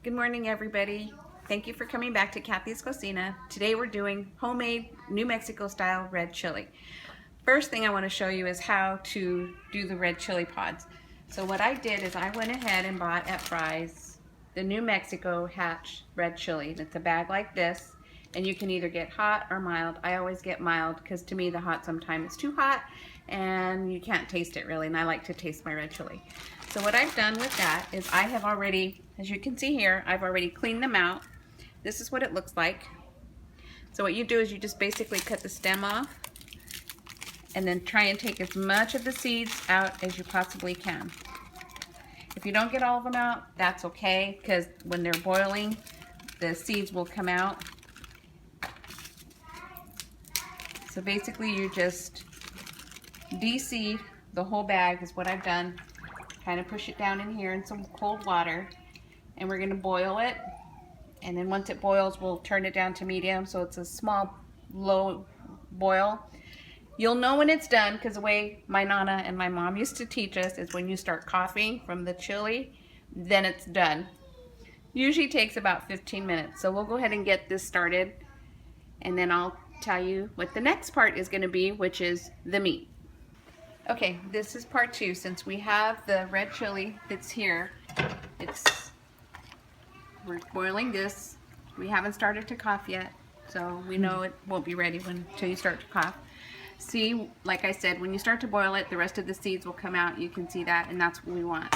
Good morning, everybody. Thank you for coming back to Kathy's Cocina. Today we're doing homemade New Mexico style red chili. First thing I want to show you is how to do the red chili pods. So what I did is I went ahead and bought at Fry's the New Mexico Hatch red chili. It's a bag like this, and you can either get hot or mild. I always get mild because to me the hot sometimes is too hot and you can't taste it really, and I like to taste my red chili. So what I've done with that is I have already, as you can see here, I've already cleaned them out. This is what it looks like. So what you do is you just basically cut the stem off and then try and take as much of the seeds out as you possibly can. If you don't get all of them out, that's okay, because when they're boiling, the seeds will come out. So basically you just de-seed the whole bag is what I've done. Kind of push it down in here in some cold water, and we're going to boil it, and then once it boils we'll turn it down to medium, so it's a small low boil. You'll know when it's done because the way my Nana and my mom used to teach us is when you start coughing from the chili, then it's done. Usually takes about 15 minutes. So we'll go ahead and get this started, and then I'll tell you what the next part is going to be, which is the meat. Okay, this is part two. Since we have the red chili that's here, we're boiling this. We haven't started to cough yet, so we know it won't be ready until you start to cough. See, like I said, when you start to boil it, the rest of the seeds will come out. You can see that, and that's what we want.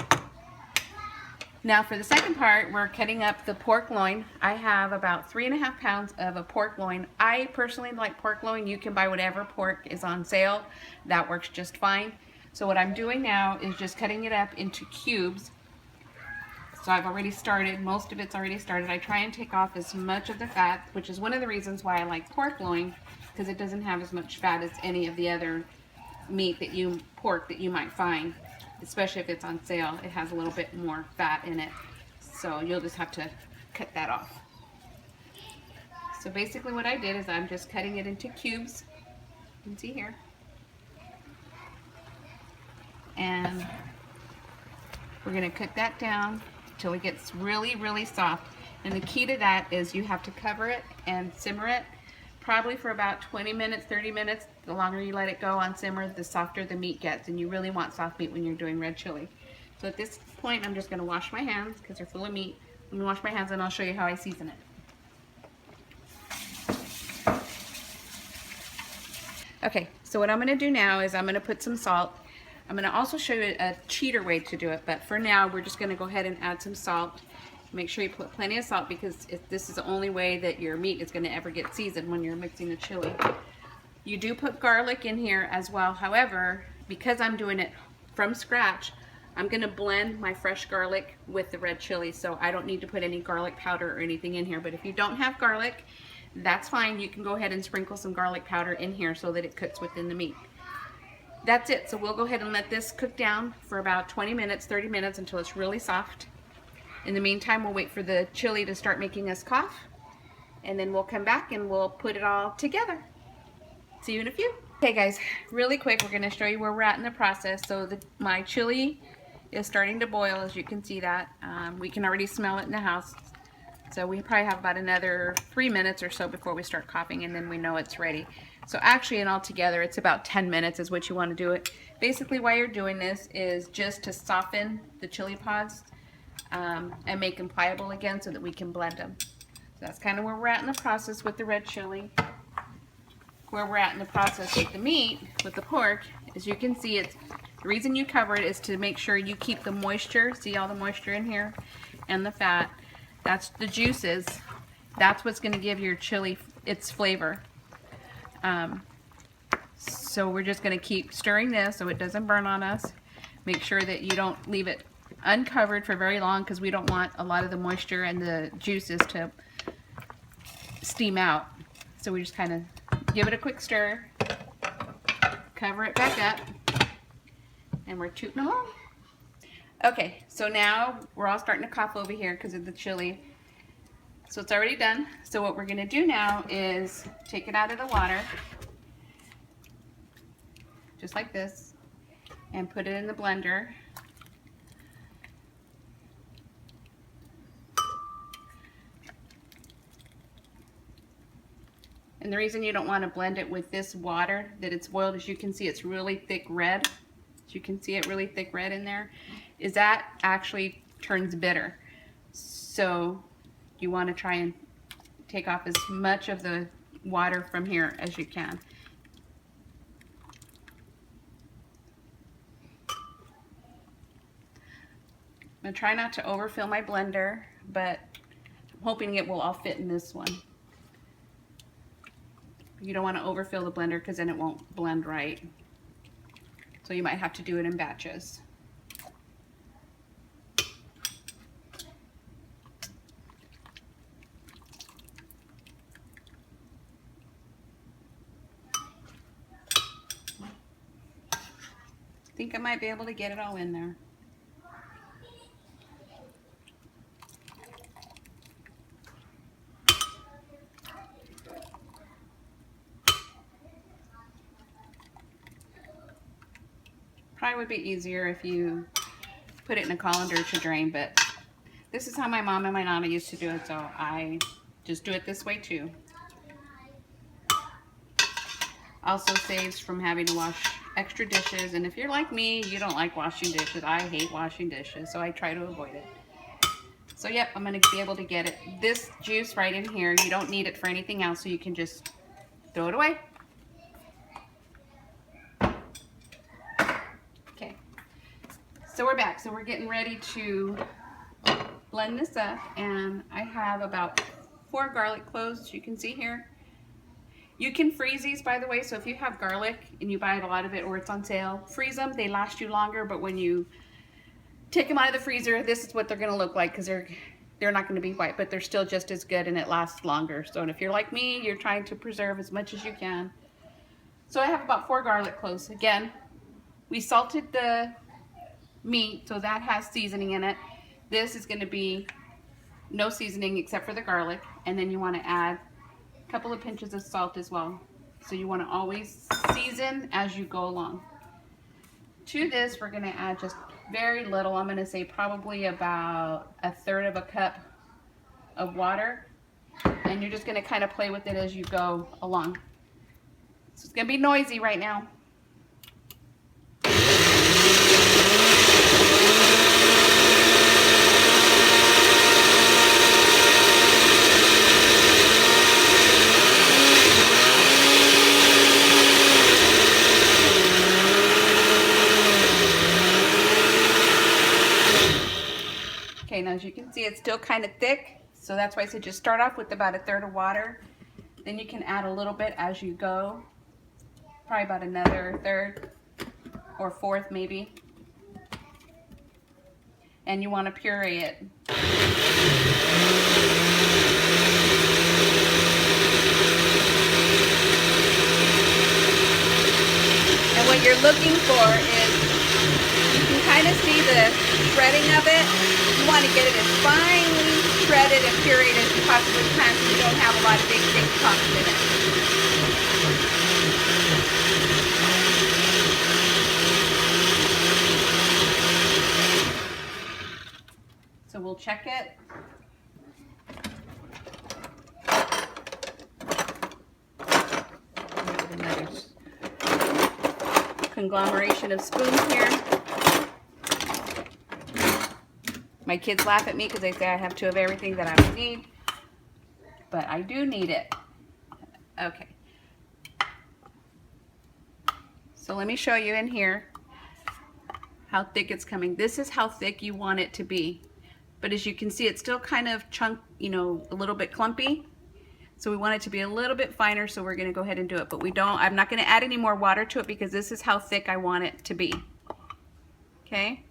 Now for the second part, we're cutting up the pork loin. I have about 3.5 pounds of a pork loin. I personally like pork loin. You can buy whatever pork is on sale. That works just fine. So what I'm doing now is just cutting it up into cubes. So I've already started, most of it's already started. I try and take off as much of the fat, which is one of the reasons why I like pork loin, because it doesn't have as much fat as any of the other pork that you might find. Especially if it's on sale, it has a little bit more fat in it. So you'll just have to cut that off. So basically what I did is I'm just cutting it into cubes. You can see here. And we're going to cook that down until it gets really, really soft. And the key to that is you have to cover it and simmer it probably for about 20 minutes, 30 minutes. The longer you let it go on simmer, the softer the meat gets, and you really want soft meat when you're doing red chili. So at this point, I'm just going to wash my hands because they're full of meat. I'm going to wash my hands and I'll show you how I season it. Okay, so what I'm going to do now is I'm going to put some salt. I'm going to also show you a cheater way to do it, but for now, we're just going to go ahead and add some salt. Make sure you put plenty of salt because this is the only way that your meat is going to ever get seasoned when you're mixing the chili. You do put garlic in here as well. However, because I'm doing it from scratch, I'm going to blend my fresh garlic with the red chili, so I don't need to put any garlic powder or anything in here. But if you don't have garlic, that's fine. You can go ahead and sprinkle some garlic powder in here so that it cooks within the meat. That's it. So we'll go ahead and let this cook down for about 20 minutes, 30 minutes until it's really soft. In the meantime, we'll wait for the chili to start making us cough, and then we'll come back and we'll put it all together. See you in a few. Okay guys, really quick, we're going to show you where we're at in the process. So my chili is starting to boil, as you can see that. We can already smell it in the house. So we probably have about another 3 minutes or so before we start coughing, and then we know it's ready. So actually, and all together, it's about 10 minutes is what you want to do it. Basically, why you're doing this is just to soften the chili pods. And make them pliable again so that we can blend them. So that's kind of where we're at in the process with the red chili. Where we're at in the process with the meat, with the pork, as you can see, the reason you cover it is to make sure you keep the moisture. See all the moisture in here? And the fat. That's the juices. That's what's going to give your chili its flavor. So we're just going to keep stirring this so it doesn't burn on us. Make sure that you don't leave it uncovered for very long because we don't want a lot of the moisture and the juices to steam out. So we just kind of give it a quick stir, cover it back up, and we're tooting along. Okay, so now we're all starting to cough over here because of the chili. So it's already done. So what we're going to do now is take it out of the water, just like this, and put it in the blender. And the reason you don't want to blend it with this water that it's boiled, as you can see, it's really thick red. As you can see it really thick red in there, is that actually turns bitter. So you want to try and take off as much of the water from here as you can. I'm going to try not to overfill my blender, but I'm hoping it will all fit in this one. You don't want to overfill the blender because then it won't blend right. So you might have to do it in batches. I think I might be able to get it all in there. Probably would be easier if you put it in a colander to drain, but this is how my mom and my nana used to do it, so I just do it this way too. Also saves from having to wash extra dishes, and if you're like me, you don't like washing dishes. I hate washing dishes, so I try to avoid it. So yep, I'm going to be able to get it. This juice right in here, you don't need it for anything else, so you can just throw it away. Okay, so we're back. So we're getting ready to blend this up, and I have about 4 garlic cloves, as you can see here. You can freeze these, by the way, so if you have garlic and you buy a lot of it or it's on sale, freeze them. They last you longer, but when you take them out of the freezer, this is what they're going to look like, because they're not going to be white, but they're still just as good and it lasts longer. So if you're like me, you're trying to preserve as much as you can. So I have about 4 garlic cloves. Again, we salted the meat, so that has seasoning in it. This is going to be no seasoning except for the garlic, and then you want to add a couple of pinches of salt as well. So you want to always season as you go along. To this, we're going to add just very little. I'm going to say probably about 1/3 of a cup of water, and you're just going to kind of play with it as you go along. So it's going to be noisy right now. Okay, now as you can see, it's still kind of thick, so that's why I said just start off with about 1/3 of water. Then you can add a little bit as you go, probably about another 1/3 or 1/4 maybe. And you want to puree it. And what you're looking for is, you can kind of see the shredding of it. You want to get it as finely shredded and pureed as you possibly can, so you don't have a lot of big thick chunks in it. So we'll check it. Another conglomeration of spoons here. My kids laugh at me because they say I have 2 of everything that I don't need, but I do need it. Okay. So let me show you in here how thick it's coming. This is how thick you want it to be. But as you can see, it's still kind of a little bit clumpy. So we want it to be a little bit finer, so we're gonna go ahead and do it. But I'm not gonna add any more water to it because this is how thick I want it to be. Okay?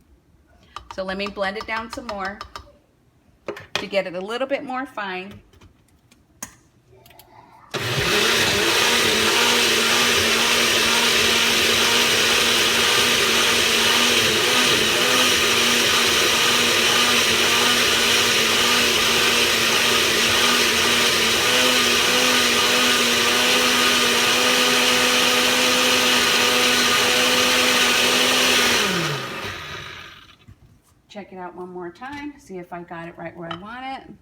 So let me blend it down some more to get it a little bit more fine. Check it out one more time, see if I got it right where I want it.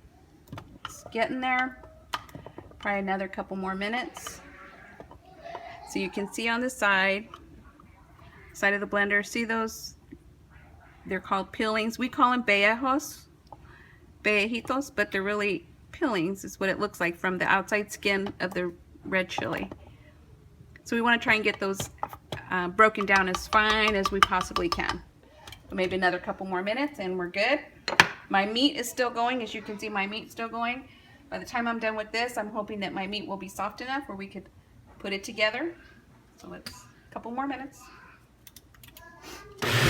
It's getting there. Probably another couple more minutes. So you can see on the side of the blender, see those? They're called peelings. We call them bellejitos, but they're really peelings is what it looks like from the outside skin of the red chili. So we want to try and get those broken down as fine as we possibly can. So maybe another couple more minutes and we're good. My meat is still going. As you can see, my meat's still going. By the time I'm done with this, I'm hoping that my meat will be soft enough where we could put it together. So let's, a couple more minutes.